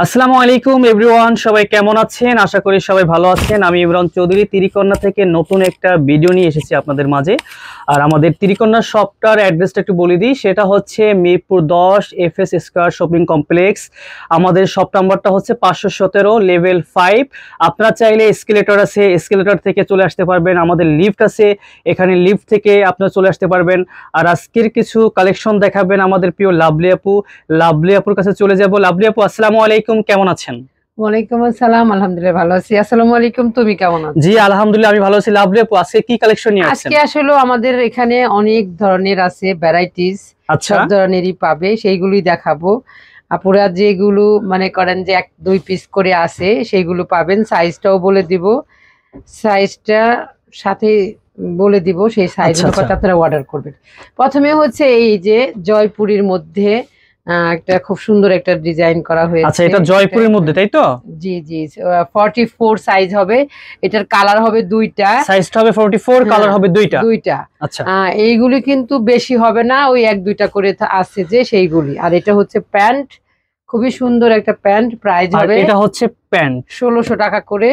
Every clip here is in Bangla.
আসসালামু আলাইকুম এভরিওয়ান, সবাই কেমন আছেন? আশা করি সবাই ভালো আছেন। আমি ইমরান চৌধুরী তিরিকন্যা থেকে নতুন একটা ভিডিও নিয়ে এসেছি আপনাদের মাঝে। আর আমাদের তিরিকন্যা শপটার অ্যাড্রেসটা একটু বলে দিই। সেটা হচ্ছে Mirpur 10 FS square shopping complex. আমাদের শপ নাম্বারটা হচ্ছে 517 লেভেল 5। আপনারা চাইলে এসকেলেটর আছে, এসকেলেটর থেকে চলে আসতে পারবেন। আমাদের লিফট আছে, এখানে লিফট থেকে আপনারা চলে আসতে পারবেন। আর আজকের কিছু কালেকশন দেখাবেন আমাদের প্রিয় লাভলি আপু। লাভলি আপুর কাছে চলে যাব। লাভলি আপু, আসসালামু আলাইকুম, কেমন আছেন? ওয়ালাইকুম আসসালাম, আলহামদুলিল্লাহ ভালো আছি। আসসালামু আলাইকুম, তুমি কেমন আছো? জি আলহামদুলিল্লাহ, আমি ভালো আছি। লাভলি আপু, আজকে কি কালেকশন নিয়ে আসছেন? আজকে আসলে আমাদের এখানে অনেক ধরনের আছে ভ্যারাইটিস, আচ্ছা, সব ধরনেরই পাবে, সেইগুলোই দেখাবো। আপুরা যেগুলো মনে করেন যে 1-2 পিস করে আছে সেইগুলো পাবেন। সাইজটাও বলে দিব, সাইজটা সাথে বলে দিব, সেই সাইজ অনুপাতে আপনারা অর্ডার করবেন। প্রথমে হচ্ছে এই যে জয়পুরীর মধ্যে একটা খুব সুন্দর একটা ডিজাইন করা হয়েছে। আচ্ছা, এটা জয়পুরের মধ্যে, তাই তো? জি জি, 44 সাইজ হবে। এটার কালার হবে দুইটা, সাইজটা হবে 44, কালার হবে দুইটা। আচ্ছা, এইগুলি কিন্তু বেশি হবে না, ওই 1-2টা করে আছে যে সেইগুলি। আর এটা হচ্ছে প্যান্ট, খুবই সুন্দর একটা প্যান্ট। প্রাইস হবে, এটা হচ্ছে প্যান্ট, 1600 টাকা করে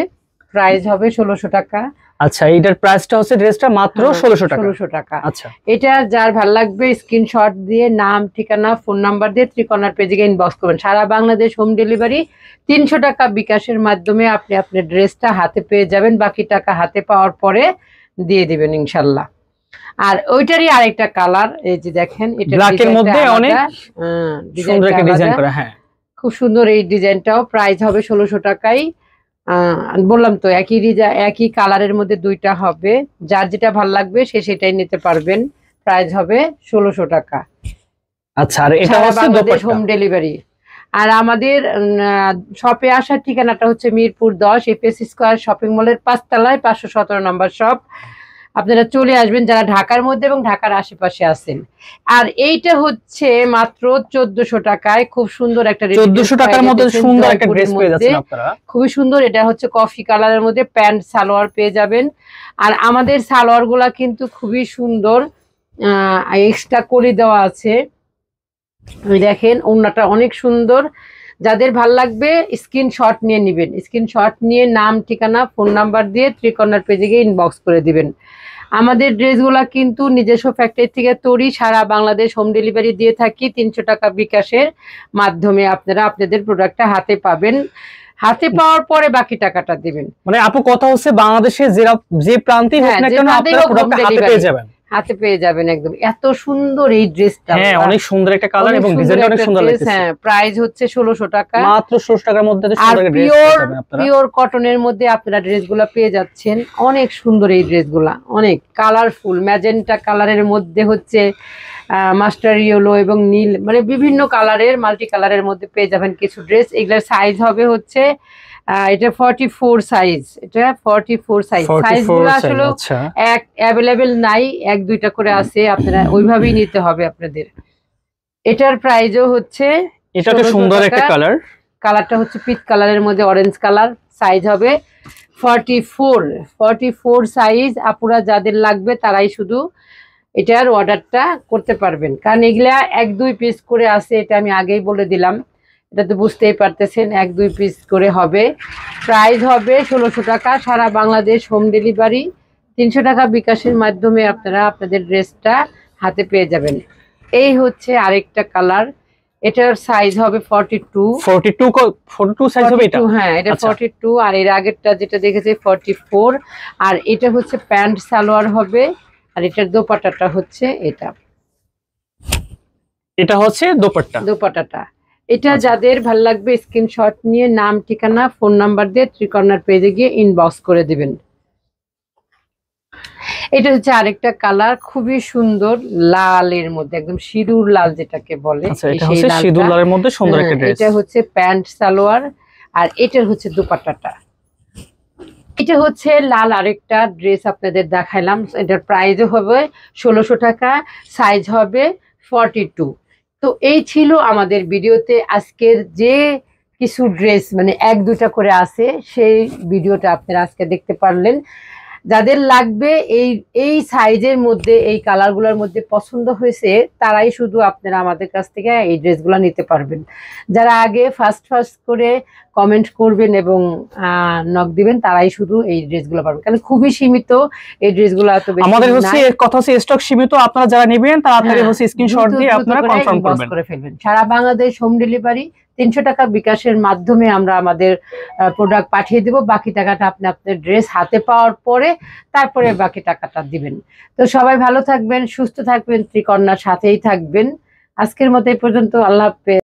প্রাইস হবে, 1600 টাকা। আচ্ছা, এটার প্রাইসটা হচ্ছে ড্রেসটা মাত্র 1600 টাকা। 1600 টাকা। আচ্ছা, এটা যার ভালো লাগবে স্ক্রিনশট দিয়ে নাম, ঠিকানা, ফোন নাম্বার দিয়ে ত্রিকোণার পেজে ইনবক্স করবেন। সারা বাংলাদেশ হোম ডেলিভারি। 300 টাকা বিকাশের মাধ্যমে আপনি আপনার ড্রেসটা হাতে পেয়ে যাবেন। বাকি টাকা হাতে পাওয়ার পরে দিয়ে দিবেন ইনশাল্লাহ। আর ওইটারই আরেকটা কালার, এই যে দেখেন, এটা ব্ল্যাকের মধ্যে অনেক সুন্দর একটা ডিজাইন করা। হ্যাঁ, খুব সুন্দর এই ডিজাইনটাও। প্রাইস হবে 1600 টাকাই। বললাম তো একই কালারের মধ্যে দুইটা হবে, যার যেটা ভালো লাগবে সে সেটাই নিতে পারবেন। প্রাইস হবে 1600 টাকা। আচ্ছা, আর এটা হচ্ছে বাংলাদেশ হোম ডেলিভারি। আর আমাদের শপে আসার ঠিকানাটা হচ্ছে মিরপুর 10 এফএস স্কয়ার শপিং মলের 5 তলায় 517 নম্বর শপ। আপনারা চলে আসবেন যারা ঢাকার মধ্যে এবং ঢাকার আশেপাশে আছেন। আর এইটা হচ্ছে মাত্র 1400 টাকায় খুব সুন্দর একটা 1400 টাকার মধ্যে সুন্দর একটা ড্রেস পেয়ে যাচ্ছেন আপনারা। খুবই সুন্দর। এটা হচ্ছে কফি কালারের মধ্যে প্যান্ট সালোয়ার পেয়ে যাবেন। আর আমাদের সালোয়ার গুলা কিন্তু খুবই সুন্দর, এক্সট্রা করে দেওয়া আছে। দেখেন ওড়নাটা অনেক সুন্দর। যাদের ভাল লাগবে স্ক্রিনশট নিয়ে নেবেন, স্ক্রিনশট নিয়ে নাম, ঠিকানা, ফোন নাম্বার দিয়ে ত্রিকোণার পেজে গিয়ে ইনবক্স করে দিবেন। আমাদের ড্রেসগুলা কিন্তু নিজস্ব ফ্যাক্টরি থেকে তৈরি, সারা বাংলাদেশ হোম ডেলিভারি দিয়ে থাকি। 300 টাকা বিকাশের মাধ্যমে আপনারা আপনাদের প্রোডাক্টটা হাতে পাবেন। হাতে পাওয়ার পরে বাকি টাকাটা দিবেন। মানে আপু, কথা হচ্ছে বাংলাদেশে যে প্রান্তেই হোক না কেন আপনারা প্রোডাক্টটা হাতে পেয়ে যাবেন। হাতে পেয়ে যাবেন একদম। এত সুন্দর এই ড্রেসটা। হ্যাঁ, অনেক সুন্দর একটা কালার এবং ডিজাইনটা অনেক সুন্দর লাগছে। হ্যাঁ, প্রাইস হচ্ছে 1600 টাকা, মাত্র 1600 টাকার মধ্যে সুন্দর একটা ড্রেস পেয়ে যাবেন আপনারা। পিওর কটনের মধ্যে আপনারা ড্রেসগুলো পেয়ে যাচ্ছেন। অনেক সুন্দর এই ড্রেসগুলো, অনেক কালারফুল। ম্যাজেন্টা কালারের মধ্যে হচ্ছে মাস্টার ইয়েলো এবং নীল, মানে বিভিন্ন কালারের, মাল্টি কালারের মধ্যে পেয়ে যাবেন কিছু ড্রেস। এগুলোর সাইজ হবে হচ্ছে এটা 44 সাইজ, এটা 44 সাইজ। সাইজগুলো আসলে অ্যাভেলেবেল নাই, 1-2টা করে আছে, আপনারা ওইভাবেই নিতে হবে আপনাদের। এটার প্রাইসও হচ্ছে, এটা একটা সুন্দর একটা কালার, কালারটা হচ্ছে পিচ কালারের মধ্যে অরেঞ্জ কালার। সাইজ হবে 44 সাইজ। আপুরা যাদের লাগবে তারাই শুধু এটার অর্ডারটা করতে পারবেন, কারণ এগুলা 1-2 পিস করে আছে, এটা আমি আগেই বলে দিলাম। এটা তো বুঝতেই পারতেছেন, 1-2 পিস করে হবে। প্রাইস হবে 1600 টাকা, সারা বাংলাদেশ হোম ডেলিভারি। 300 টাকা বিকাশের মাধ্যমে আপনারা আপনাদের ড্রেসটা হাতে পেয়ে যাবেন। এই হচ্ছে আরেকটা কালার, এটার সাইজ হবে 42 সাইজ হবে এটা। হ্যাঁ, এটা 42। আর এর আগেরটা যেটা দেখেছি 44। আর এটা হচ্ছে প্যান্ট সালোয়ার হবে। আর এটার দোপাট্টাটা হচ্ছে এটা হচ্ছে দোপাট্টাটা। এটা যাদের ভাল লাগবে স্ক্রিনশট নিয়ে নাম, ঠিকানা, ফোন নাম্বার দিয়ে ত্রিকোণার পেজে গিয়ে ইনবক্স করে দিবেন। এটা হচ্ছে আরেকটা কালার, খুবই সুন্দর, লালের মধ্যে একদম সিঁদুর লাল যেটাকে বলে। সিঁদুর লালের মধ্যে সুন্দর একটা ড্রেস। এটা হচ্ছে প্যান্ট সালোয়ার। আর এটার হচ্ছে দোপাট্টাটা। এটা হচ্ছে লাল আরেকটা ড্রেস আপনাদের দেখাইলাম। এটার প্রাইসও হবে 1600 টাকা, সাইজ হবে 42। তো এই ছিল আমাদের ভিডিওতে আজকের যে কিছু ড্রেস, মানে 1-2টা করে আছে, সেই ভিডিওটা আপনারা আজকে দেখতে পারলেন। যাদের লাগবে এই সাইজের মধ্যে, এই কালারগুলোর মধ্যে পছন্দ হয়েছে, তারাই শুধু আপনারা আমাদের কাছ থেকে এই ড্রেসগুলো নিতে পারবেন। যারা আগে ফার্স্ট করে কমেন্ট করবেন এবং নক দিবেন, তারাই শুধু এই ড্রেসগুলো পারবেন, কারণ খুবই সীমিত এই ড্রেসগুলো। এত বেশি আমাদের হচ্ছে কথা হচ্ছে স্টক সীমিত, আপনারা যারা নেবেন তাড়াতাড়ি হচ্ছে স্ক্রিনশট দিয়ে আপনারা কনফার্ম করে ফেলবেন। সারা বাংলাদেশ হোম ডেলিভারি, 300 টাকা বিকাশের মাধ্যমে আমরা আমাদের প্রোডাক্ট পাঠিয়ে দেব। বাকি টাকাটা আপনি আপনার ড্রেস হাতে পাওয়ার পরে তারপরে বাকি টাকাটা দিবেন। তো সবাই ভালো থাকবেন, সুস্থ থাকবেন, ত্রিকন্যার সাথেই থাকবেন। আজকের মতো এই পর্যন্ত, আল্লাহ হাফেজ।